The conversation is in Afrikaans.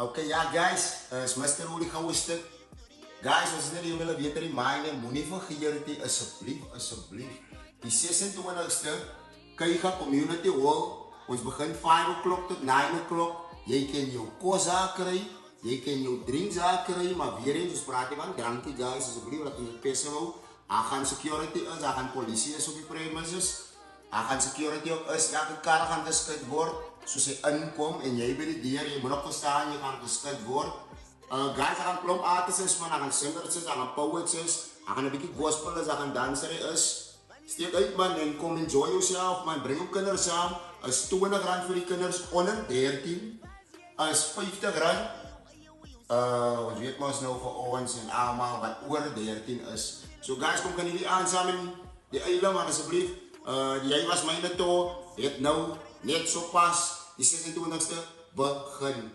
Okay, ja guys, is Mr. Rudy Gouwste. Guys, ons is net hier om julle weer te reminder, moenie vergeet dit asseblief. Die 26ste, Keiga Community Hall, ons begin 5 o'clock tot 9 o'clock. Jy kan jou kos daar kry, jy kan jou drinks daar kry, maar weer eens, ons praat hier van drankie guys, asseblief, dat ons het pessen hou. Daar gaan security is, daar gaan politie is op die premises. Daar gaan security ook is, elke kar gaan geskit word. Soos jy inkom en jy by die deur, jy moet ook verstaan, jy gaan geskit word. Guys, daar gaan klomp artists, man, daar gaan singers is, daar gaan poets is, daar gaan 'n bietjie gospel is, daar gaan danser is. Steek uit man en kom enjoy yourself, man, bring jou kinders saam. Is R20 vir die kinders onder 13. Is R50. Ons weet mos nou vir ons en almal wat oor 13 is. So guys, kom kan jullie aan saam in die eiland, man, asseblief. Jy was myne toe, het nou net so pas die 26ste begin.